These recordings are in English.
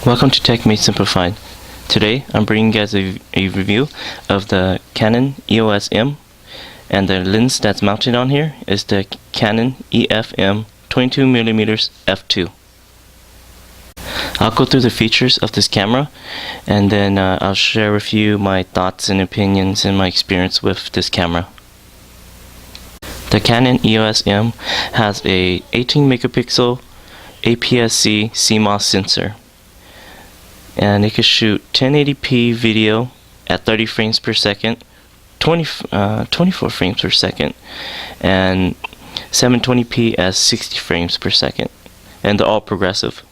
Welcome to Tech Made Simplified. Today I'm bringing you guys a review of the Canon EOS M, and the lens that's mounted on here is the Canon EF M 22mm f2. I'll go through the features of this camera, and then I'll share with you my thoughts and opinions and my experience with this camera. The Canon EOS M has a 18 megapixel APS-C CMOS sensor, and it can shoot 1080p video at 30 frames per second, 24 frames per second, and 720p at 60 frames per second, and they're all progressive.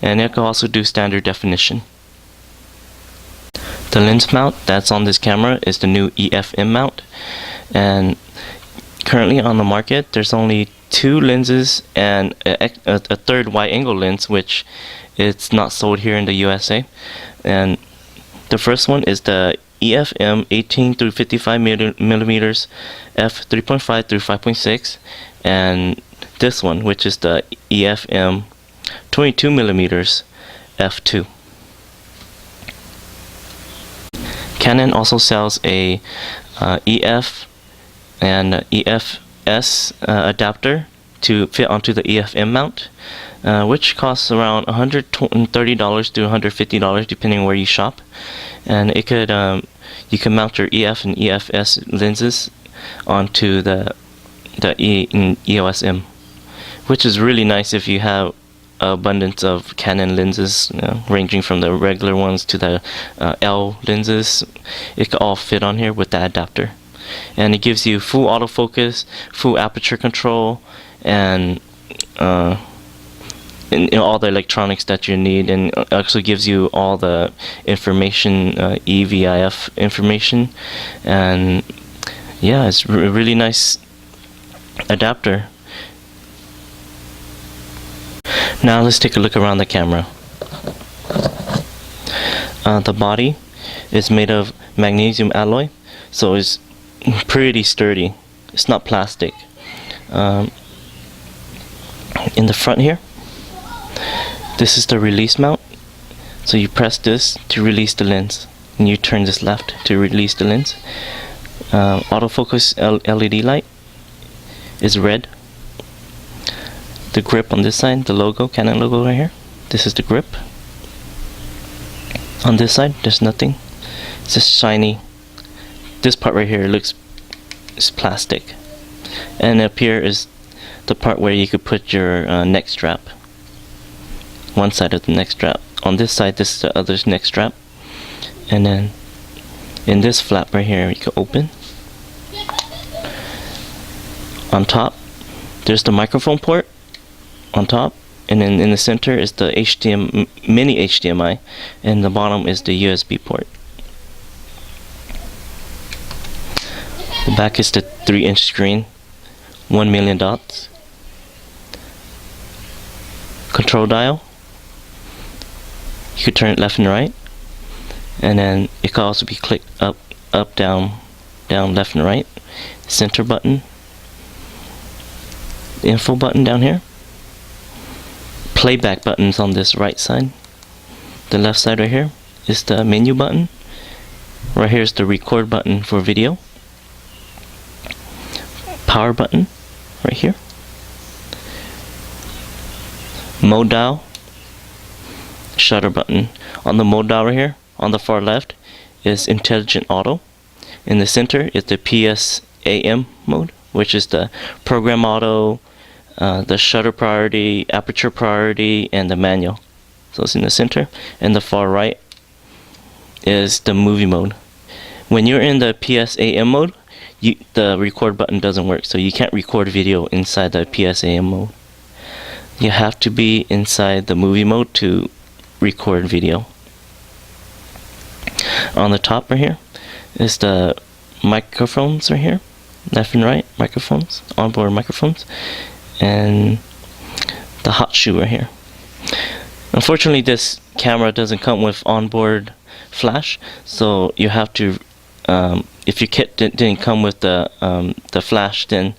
And it can also do standard definition. The lens mount that's on this camera is the new EF M mount, and currently on the market there's only two lenses and a third wide angle lens, which it's not sold here in the USA. And the first one is the EF M 18 through 55 millimeters f 3.5 through 5.6, and this one, which is the EF M 22 millimeters f2. Canon also sells a EF and EFS adapter to fit onto the EF M mount, which costs around $130 to $150 depending where you shop. And it could you can mount your EF and EFS lenses onto the EOS M, which is really nice if you have abundance of Canon lenses, ranging from the regular ones to the L lenses. It can all fit on here with the adapter, and it gives you full autofocus, full aperture control, and all the electronics that you need, and actually gives you all the information, EVIF information. And yeah, it's a really nice adapter. Now let's take a look around the camera. The body is made of magnesium alloy, so it's pretty sturdy. It's not plastic. In the front here, this is the release mount. So you press this to release the lens, and you turn this left to release the lens. Autofocus LED light is red. The grip on this side, the logo, Canon logo right here, this is the grip. On this side, there's nothing. It's just shiny. This part right here is plastic, and up here is the part where you could put your neck strap. One side of the neck strap. On this side, this is the other neck strap. And then in this flap right here, you can open. On top, there's the microphone port on top, and then in the center is the mini HDMI, and the bottom is the USB port. The back is the 3-inch screen, 1 million dots. Control dial. You could turn it left and right, and then it could also be clicked up, down, left and right. Center button. The info button down here. Playback buttons on this right side. The left side right here is the menu button. Right here is the record button for video. Power button right here. Mode dial. Shutter button. On the mode dial right here, on the far left, is intelligent auto. In the center is the PSAM mode, which is the program auto, the shutter priority, aperture priority, and the manual. So it's in the center. And the far right is the movie mode. When you're in the PSAM mode, the record button doesn't work, so you can't record video inside the PSAM mode. You have to be inside the movie mode to record video. On the top right here is the microphones right here, left and right microphones, onboard microphones, and the hot shoe right here. Unfortunately, this camera doesn't come with onboard flash, so you have to, if your kit didn't come with the flash, then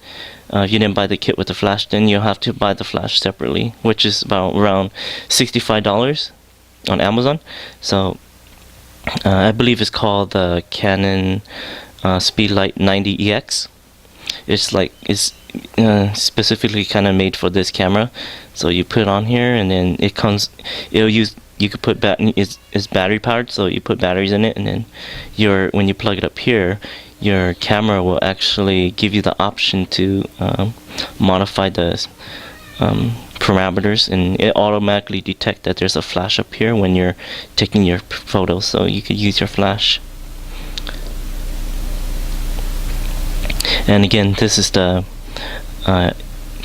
if you didn't buy the kit with the flash, then you'll have to buy the flash separately, which is about around $65. on Amazon. So I believe it's called the Canon Speedlight 90EX. It's specifically kind of made for this camera. So you put it on here, and then it comes. You could put it's battery powered, so you put batteries in it, and then when you plug it up here, your camera will actually give you the option to modify the parameters, and it automatically detect that there's a flash up here when you're taking your photos, so you could use your flash. And again, this is the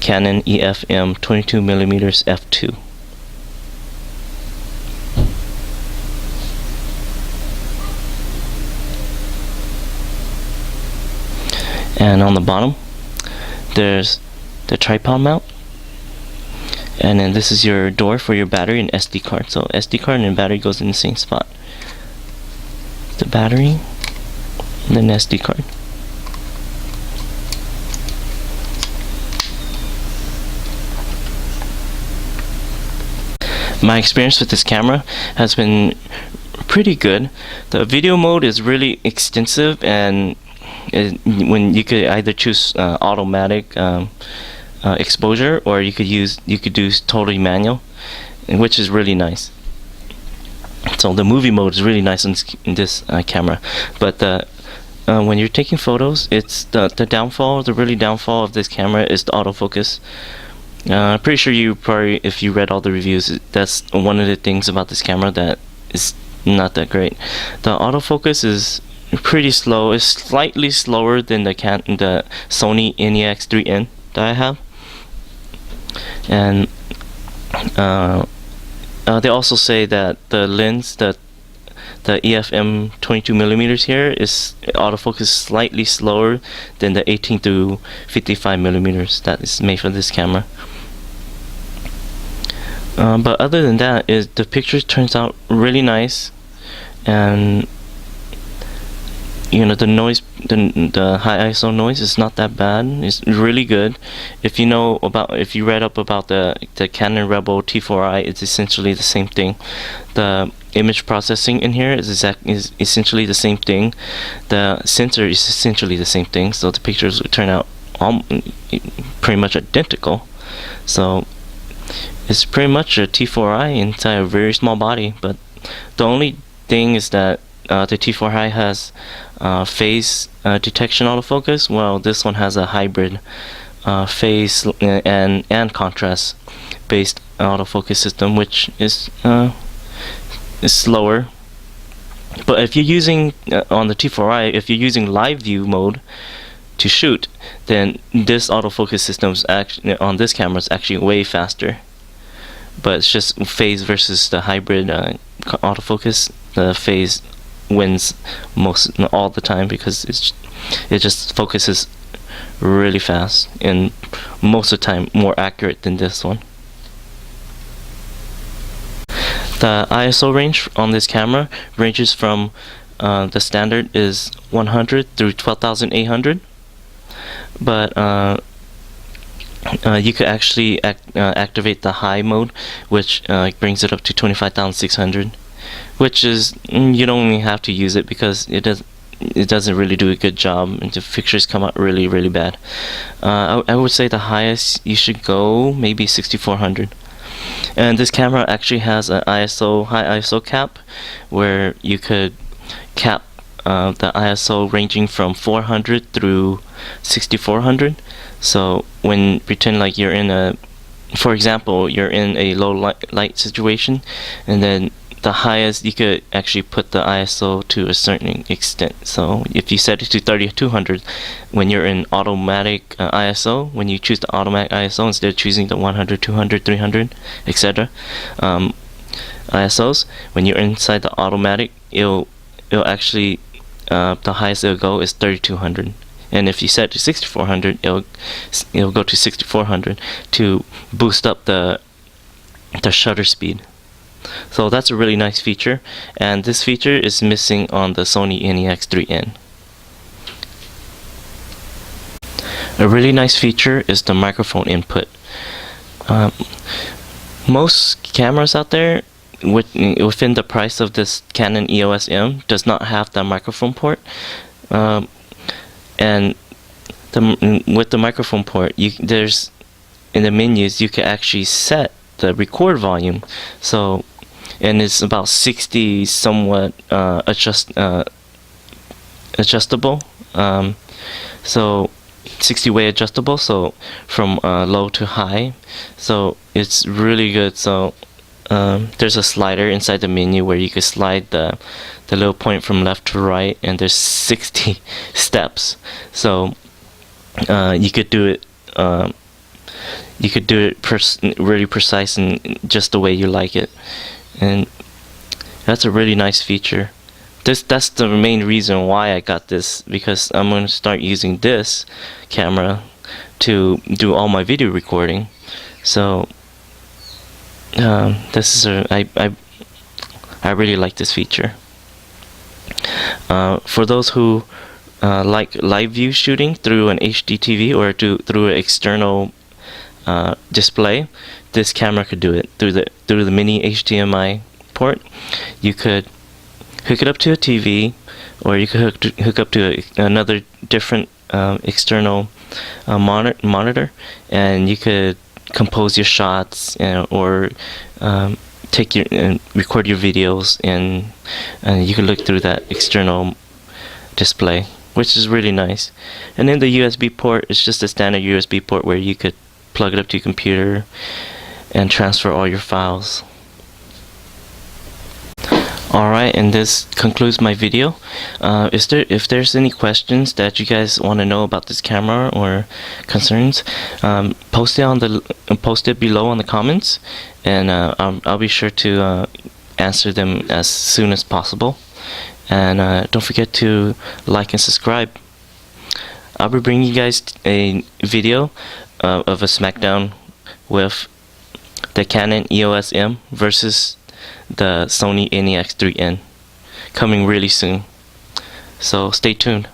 Canon EOS M 22mm f2. And on the bottom, there's the tripod mount. And then this is your door for your battery and SD card. So SD card and battery goes in the same spot. The battery, and then SD card. My experience with this camera has been pretty good. The video mode is really extensive, and when you could either choose automatic exposure, or you could do totally manual, which is really nice. So the movie mode is really nice in this camera, but when you're taking photos, it's the really downfall of this camera is the autofocus. I'm pretty sure if you read all the reviews, that's one of the things about this camera that is not that great. The autofocus is pretty slow. It's slightly slower than the Sony NEX3N that I have. And they also say that the lens, the EOS M 22mm here, is autofocus slightly slower than the 18 to 55mm that is made for this camera. But other than that, the pictures turns out really nice, and the noise, the high ISO noise is not that bad. It's really good. If you read up about the Canon Rebel T4i, it's essentially the same thing. The image processing in here is essentially the same thing. The sensor is essentially the same thing. So the pictures will turn out pretty much identical. So it's pretty much a T4i inside a very small body. But the only thing is that the T4i has phase detection autofocus, while this one has a hybrid phase and contrast based autofocus system, which is slower. But if you're using on the T4i, if you're using live view mode to shoot, then this autofocus system is actually on this camera is actually way faster. But it's just phase versus the hybrid autofocus. The phase wins all the time because it just focuses really fast, and most of the time more accurate than this one. The ISO range on this camera ranges from the standard is 100 through 12,800, but you could actually activate the high mode, which brings it up to 25,600, which is you don't even have to use it because it doesn't really do a good job, and the pictures come out really bad. I would say the highest you should go maybe 6,400. And this camera actually has an high ISO cap, where you could cap the ISO ranging from 400 through 6,400. So when pretend like you're in for example, you're in a low light situation, and then the highest you could actually put the ISO to a certain extent. So if you set it to 3200, when you're in automatic ISO, when you choose the automatic ISO instead of choosing the 100, 200, 300, etc. ISOs, when you're inside the automatic, it'll actually the highest it'll go is 3200. And if you set it to 6400, it'll go to 6400 to boost up the shutter speed. So that's a really nice feature, and this feature is missing on the Sony NEX3N. A really nice feature is the microphone input. Most cameras out there within the price of this Canon EOS M does not have the microphone port, and with the microphone port, there's in the menus you can actually set the record volume. So, and it's about 60 somewhat adjustable. So 60 way adjustable, so from low to high. So it's really good. So there's a slider inside the menu where you could slide the little point from left to right, and there's 60 steps. So you could do it. You could do it really precise and just the way you like it, and that's a really nice feature. That's the main reason why I got this, because I'm going to start using this camera to do all my video recording. So this is I really like this feature. For those who like live view shooting through an HD TV or through an external display, this camera could do it through the mini HDMI port. You could hook it up to a TV, or you could hook up to another different external monitor, and you could compose your shots or take your record your videos, and you can look through that external display, which is really nice. And then the USB port is just a standard USB port where you could plug it up to your computer and transfer all your files. Alright, and this concludes my video. If there's any questions that you guys want to know about this camera or concerns, post it below on the comments, and I'll be sure to answer them as soon as possible. And don't forget to like and subscribe. I'll be bringing you guys a video of a smackdown with the Canon EOS M versus the Sony NEX3N coming really soon. So stay tuned.